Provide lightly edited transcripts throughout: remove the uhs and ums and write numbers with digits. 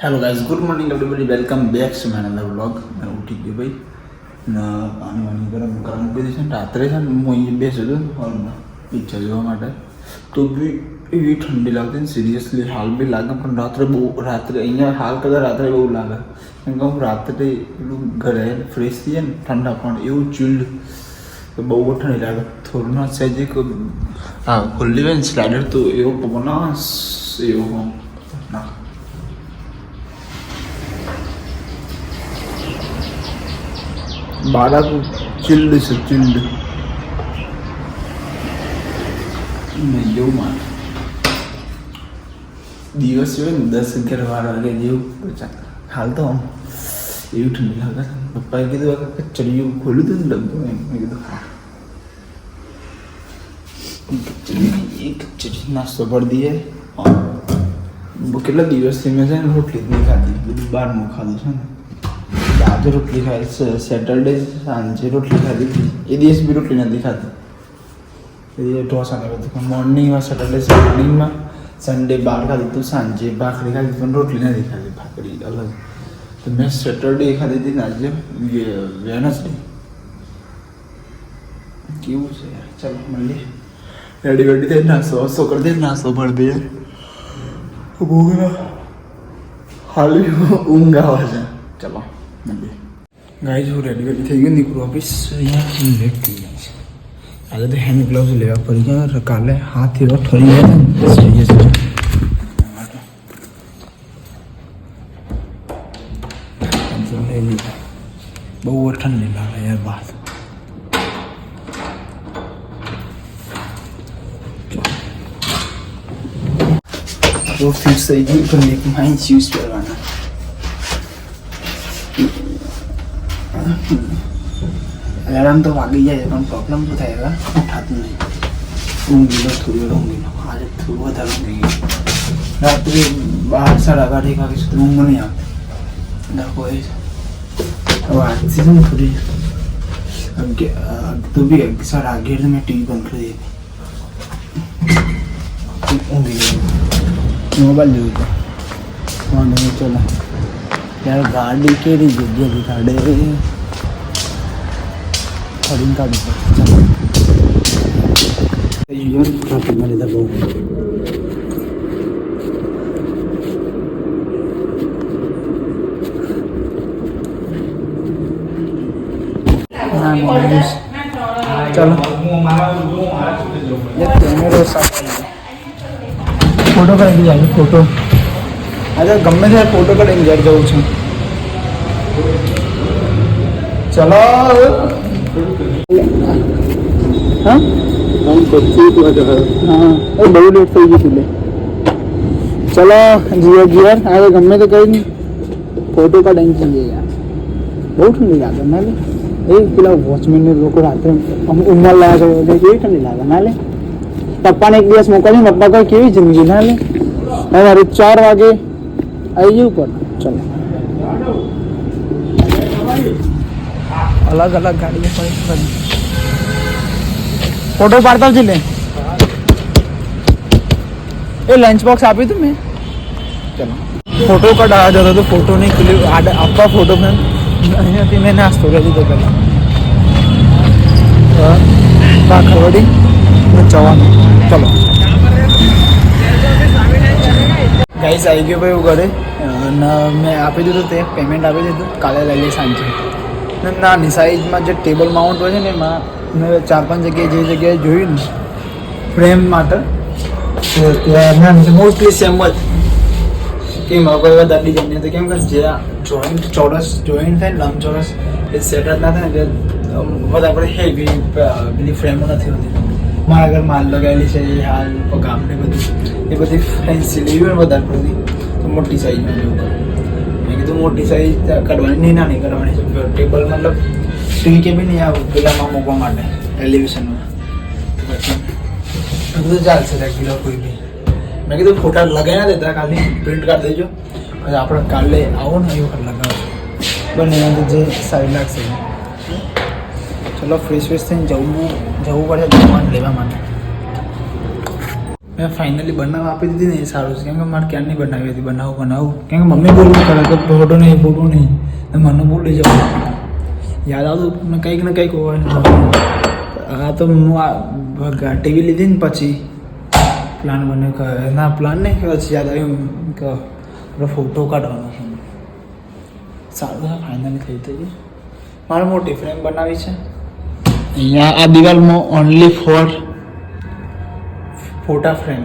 Hello guys, good morning everybody, welcome back to my another vlog. मैं उठी गयो भाई ને પાણી વાણી ગરમ ગરમ કરી દીધું છે. રાત્રે છે ને હું અહીંયા બેસ્યો હતો હોલમાં પિક્ચર જોવા માટે, તો બી એવી ઠંડી લાગતી ને સિરિયસલી હાલ બી લાગે. પણ રાત્રે અહીંયા હાલ કદાચ રાત્રે બહુ લાગે, કેમ કે હું રાત્રે એટલું ઘરે ફ્રેશ થઈ જાય ને ઠંડા પણ એવું ચિલ્ડ તો બહુ ઠંડી લાગે. થોડું ના સહેજ એક હા ખુલ્લી હોય ને સ્લાઇડર તો એવો પવન એવો ના बारह को चिल्ड से चिल्ड मैं जो मान दिवस जो 10-11 वागे जो हाल तो हम એવું ઠંડી લાગે. પપ્પાએ કીધું કચરિયું ખોલ્યું હતું ને ડબ્બો, એમ મેં કીધું હા કચરી નાસ્તો કરી દઈએ. કેટલા દિવસથી મેં છે ને રોટલી જ નહીં ખાધી, બધું બહારનું ખાધું છે ને. આજે રોટલી ખાઈ, સેટરડે સાંજે રોટલી ખાધી, એ દિવસ બી રોટલી નથી ખાધી. એ ઢોસા ને બધું મોર્નિંગમાં, સેટરડે મોર્નિંગમાં, સન્ડે બહાર ખાધી તું, સાંજે ભાખરી ખાધી પણ રોટલી નથી ખાધી, ભાખરી અલગ. તો મેં સેટરડે ખાધી હતી ને આજે વેનસડે. કેવું છે યાર. ચાલો મળીએ, રેડી વેડી થઈ નાસ્તો કરી દે, નાસ્તો ભરી દઈએ. હાલ ઊંઘ આવે છે. ચલો ગાઈસ, હું રેડી વેડી થઈ ગયો, નીકળું ઓફિસ. અહીંયા લેટ થઈ ગયા છે. આજે તો હેન્ડ ગ્લોવ્સ લેવા પડી ગયા, કાલે હાથ એવો ઠરી ગયા લઈ લીધા. બહુ ઠંડી લાગે યાર બહાર. તો ફિક્સ થઈ ગયું તો નેકમાં યુઝ કરવાના. એલાર્મ તો વાગી જાય પણ પ્રોબ્લેમ શું થાય હવે ઉઠાતું નહીં. ઊંઘી લો, થોડી વાર ઊંઘી લો. આજે થોડું વધારે ઊંઘી ગયું. રાત્રે 12-12:30 વાગે સુધી ઊંઘ નહીં આવતી. ડખો એ છે. હવે આજથી છે ને થોડી તો બી 11:30 મેં ટીવી બંધ કરી દીધી. ઊંઘી ગયો. મોબાઈલ જોયું તો વાંધો નહીં. ચલો यार, गाड़ी केड़ी जगह काढ़े फरिंग का भी यूं ट्रैफिक में इधर बहुत चलो ये कैमरे साथ फोटो करेंगे जाएंगे. फोटो આજે ગમે ત્યારે ફોટો કાઢીને ઘેર જવું છે. ચલો હા બહુ લેટ થઈ ગયું લે. ચલો જીવર આજે ગમે તો કઈ નહીં, ફોટો કાઢીને જઈએ યાર. બહુ ઠંડી લાગે ના લે. એ પેલા વોચમેનને લોકો રાત્રે અમુક ઉંમર લાગે છે, કેવી ઠંડી લાગે ના લે. પપ્પાને એક દિવસ મોકલ્યું, પપ્પા કહે કેવી જિંદગી ના લે. હવે 4 વાગે આવી જવું પડે. ચલો અલગ અલગ ગાડીઓ પડી. ફોટો પાડતા જ લે. એ લંચ બોક્સ આપ્યું હતું મેં. ચલો ફોટો કઢાવવા જતો હતો, ફોટો નહીં પેલું આપવા ફોટો ફ્રેમ અહીંયાથી મેં નાસ્તો કરી દીધો પહેલાં. ખવડી જવાનું. ચલો ગાઈસ આવી ગયો ભાઈ ઘરે, અને મેં આપી દીધું તે પેમેન્ટ આપી દીધું. કાલે લઈ લઈએ સાંજે. નાની સાઈઝમાં જે ટેબલ માઉન્ટ હોય છે ને એમાં મેં 4-5 જગ્યાએ જે જગ્યાએ જોયું ને ફ્રેમ માટે, ત્યાં મોસ્ટલી સેમ જ કે એમાં કોઈ વધારે ડિઝાઇન નહીં. કેમ કે જે જોઈન્ટ ચોરસ જોઈન્ટ થાય ને લંબચોરસ એ સેટ જ ના થાય ને, વધારે પડે હેવી પેલી ફ્રેમો નથી હોતી. મારા ઘર માલ લગાવેલી છે એ હાલ ગામને બધું એ બધી ફેન્સી લેવી હોય વધારે પડતી તો મોટી સાઈઝમાં લેવું. મેં કીધું મોટી સાઈઝ કાઢવાની નહીં, નાની કરવાની છે. ટેબલ મતલબ ટીવી કે બી નહીં આવે પેલામાં મૂકવા માટે એલિવેશનમાં. પછી બધું ચાલશે રેગ્યુલર કોઈ બી. મેં કીધું ફોટા લગાવી ના દેતા, ખાલી પ્રિન્ટ કાઢી દેજો, પછી આપણે કાલે આવો ને એ વખત લગાવજો. બંને જે સારી લાગશે. ચલો ફ્રેશ થઈને જવું પડે જમવાનું લેવા માટે. મેં ફાઇનલી બનાવવા આપી દીધી ને એ સારું છે, કેમ કે મારે ક્યારની બનાવી હતી બનાવું કેમ કે મમ્મી બોલવું કરે કે ફોટો નહીં મને બોલી જવાનું યાદ આવતું ને કંઈક હોય. આ તો હું આ ટીવી લીધી ને પછી પ્લાન બને ના પ્લાન નહીં પછી યાદ આવ્યું કે આપણે ફોટો કાઢવાનો છે. સારું છે ફાઇનલી થઈ ગયું. મારે મોટી ફ્રેમ બનાવી છે અહીંયા આ દિવાલમાં ઓનલી ફોર ફોટા ફ્રેમ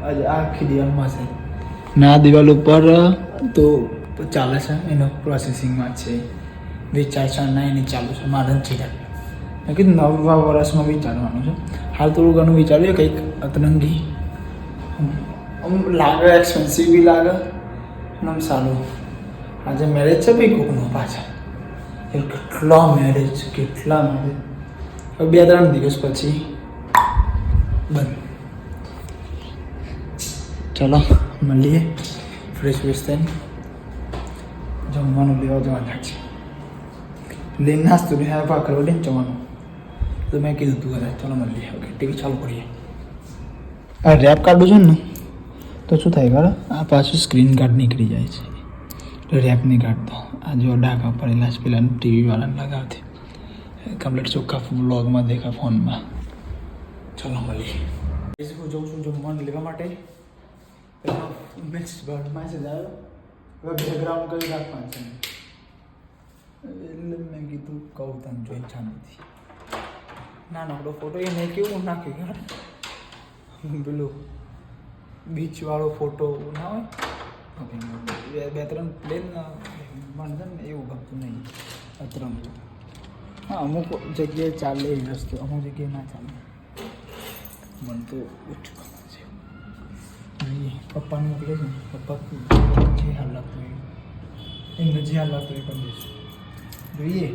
આ આખી દિવાલમાં છે ને આ દિવાલ ઉપર તો ચાલે છે એનો પ્રોસેસિંગમાં છે વિચારણા એની ચાલુ છે મારે ચીડા મેં કીધું નવા વર્ષમાં વિચારવાનું છે. હાલ થોડું ઘણું વિચાર્યું કંઈક અતરંગી આમ લાગે એક્સપેન્સિવ બી લાગે આમ સારું. આજે મેરેજ છે ભાઈ કોકનો પાછા કેટલા મેરેજ હવે 2-3 દિવસ પછી બંધ. ચલો મળીએ ફ્રેશ થઈને જમવાનું લેવા જવાના છે. લઈને નાસ્તો ને ભાખર વળીને જવાનું તો મેં કીધું તું કદાચ ચલો મળીએ. ઓકે ટીવી ચાલુ કરીએ. આ રેપ કાઢું છું ને તો શું થાય ખબર આ પાછું સ્ક્રીન ગાર્ડ નીકળી જાય છે તો રેપ નહીં કાઢતો. આ જો ડાઘા પડેલા છે પેલા ટીવીવાળાને લગાવતી કમ્પ્લીટ ચોખ્ખા વ્લોગમાં દેખા ફોનમાં. ચલો મળીએ. હું જઉં છું જમવાનું લેવા માટે. મિક્સ બર્ડમાં છે દાદા હવે બેકગ્રાઉન્ડ કરી રાખવાનું છે એટલે મેં કીધું કહું તને જોઈને શાંતિથી નાનકડો ફોટો એ નહીં કેવું નાખી ગયા પેલું બીચવાળો ફોટો ના હોય 2-3 પ્લેન બનશે ને એવું ગમતું નહીં અતરંગું. હા અમુક જગ્યાએ ચાલે એ વસ્તુ અમુક જગ્યાએ ના ચાલે મને તો ઓછું ખબર છે. પપ્પાને મોકલે છે પપ્પા જે હાલ લાગતું એમને જે હાલ લાગતું એ કરી દઈશું જોઈએ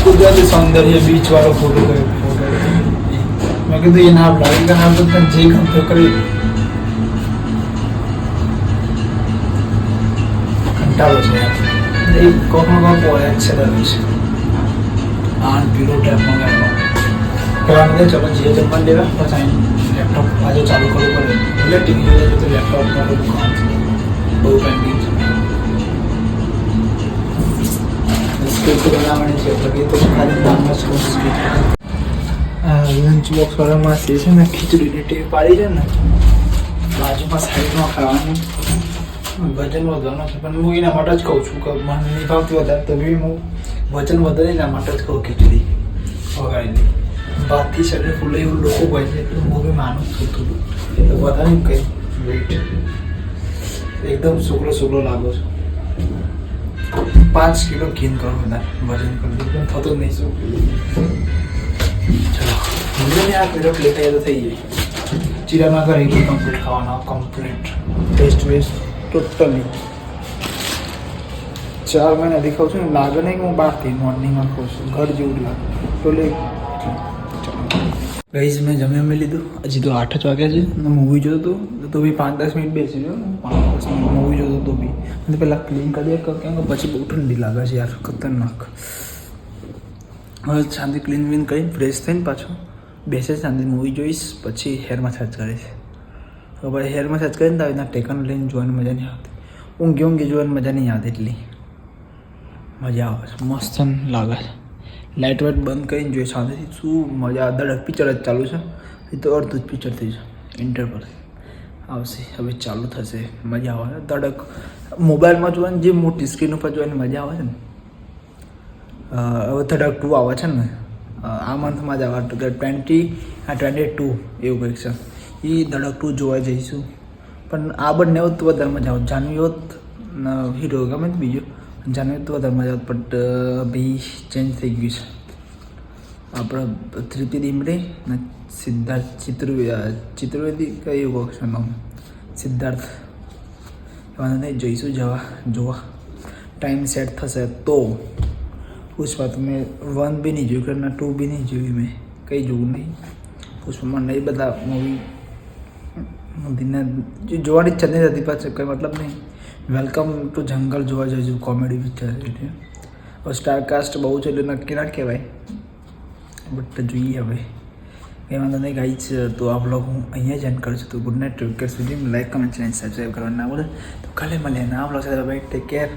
ગુજરાતી સૌંદર્ય બીચવાળો ફોટો મેં કીધું એ ના લાગે કે ના તો જે ગમતો કરી કંટાળો છે એ કોકનો પોળે છે દરવીશ આન પીરો ટાઈપમાં ગાયમાં કહેવાનું ચલો જે જમવા લેવા પછી લેપટોપ આજે ચાલુ કરવું પડે એટલે ટીવી જોઈએ તો લેપટોપમાં બધું કામ છે બહુ પેન્ડિંગ છે. સ્ક્રિપ્ટ બનાવવાની છે તો તો ખાલી નામમાં જ સ્ક્રિપ્ટ. લંચ બોક્સવાળામાં છે ને ખીચડીની ટેવ પાડી છે ને બાજુમાં સાઈડમાં ખાવાનું વજન વધવાનું છે પણ હું એના માટે જ કહું છું કે મને નહીં ભાવતી વધારે તો બી હું વજન વધે એના માટે જ કહું ખીચડી વગાડી બાકી શરીર ફૂલે એવું લોકો હોય છે એટલે હું બી માનું છું થોડું એટલે વધારે કંઈ વેઇટ એકદમ શુક્લો લાગો છો 5 કિલો ગેઇન કરો વધારે વજન કરી દીધું થતું જ નહીં શું. ચલો આ પીરો પ્લે થાય તો થઈ જાય. ચીરાના ઘરે કમ્પ્લીટ ખાવાના કમ્પ્લીટ ટેસ્ટ વેસ્ટ ટોટલી 4 મહિનાથી ખાઉં છું ને લાગે નહીં કે હું બહારથી મોર્નિંગમાં ખાઉં છું ઘર જેવું લાગે ટોલે. ગઈશ મેં જમી લીધું હજી તો 8 જ વાગ્યા છે અને મૂવી જોતો હતો તો બી 5-10 મિનિટ બેસી ગયો 5-10 મિનિટ મૂવી જોતો તો બી અને પહેલાં ક્લીન કરી દે કેમ કે પછી બહુ ઠંડી લાગે છે યાર ખતરનાક. હવે શાંતિ ક્લીન વિન કરીને ફ્રેશ થઈને પાછો બેસે શાંતિ મૂવી જોઈશ પછી હેર મસાજ કરીશ. હવે હેર મસાજ કરીને તો આવી ટેકન લઈને જોવાની મજા નહીં આવતી ઊંઘી જોવાની મજા નહીં આવતી એટલી મજા આવે છે મસ્ત લાગે છે. લાઇટ વાઇટ બંધ કરીને જોઈએ શાંતિથી શું મજા દડક પિક્ચર જ ચાલુ છે એ તો અડધું જ પિક્ચર થઈ છે ઇન્ટરવલ આવશે હવે ચાલુ થશે મજા આવે દડક મોબાઈલમાં જોવાની જે મોટી સ્ક્રીન ઉપર જોવાની મજા આવે છે ને હવે ધડક 2 આવે છે ને આ મંથમાં જ આવે 22 એવું કંઈક છે એ ધડક 2 જોવા જઈશું પણ આ બંને હોત તો વધારે મજા આવે. જાનવી હોત હીરો ગમે બીજો જાનવી તો વધારે મજા આવત બટ બી ચેન્જ થઈ ગયું છે. આપણે ધૃતિ ડીમરે ને સિદ્ધાર્થ ચિત્રવેદી કયું વોક્સ નામ સિદ્ધાર્થ વાંધો નહીં જઈશું જોવા ટાઈમ સેટ થશે તો પુષ્પા તો મેં 1 બી નહીં જોયું કે 2 બી નહીં જોયું મેં કંઈ જોવું નહીં પુષ્પામાં નહીં બધા મૂવીને જોવાની ઈચ્છા નહીં થતી પાછળ કંઈ મતલબ નહીં. વેલકમ ટુ જંગલ જોવા જઈશું કોમેડી પિક્ચર એટલે સ્ટારકાસ્ટ બહુ છે એટલે નક્કી ના કહેવાય બટ જોઈએ હવે કંઈ વાંધો નહીં ગાઈસ. તો આ બ્લોગ હું અહીંયા જ એન્ડ કરું છું. તો ગુડ નાઇટ. Take care. સુધી લાઈક કમેન્ટ ચેનલ સબસ્ક્રાઈબ કરવાનું ના ભૂલો. તો કાલે મળીએ ના બ્લોગ સાથે. બાય. Take care.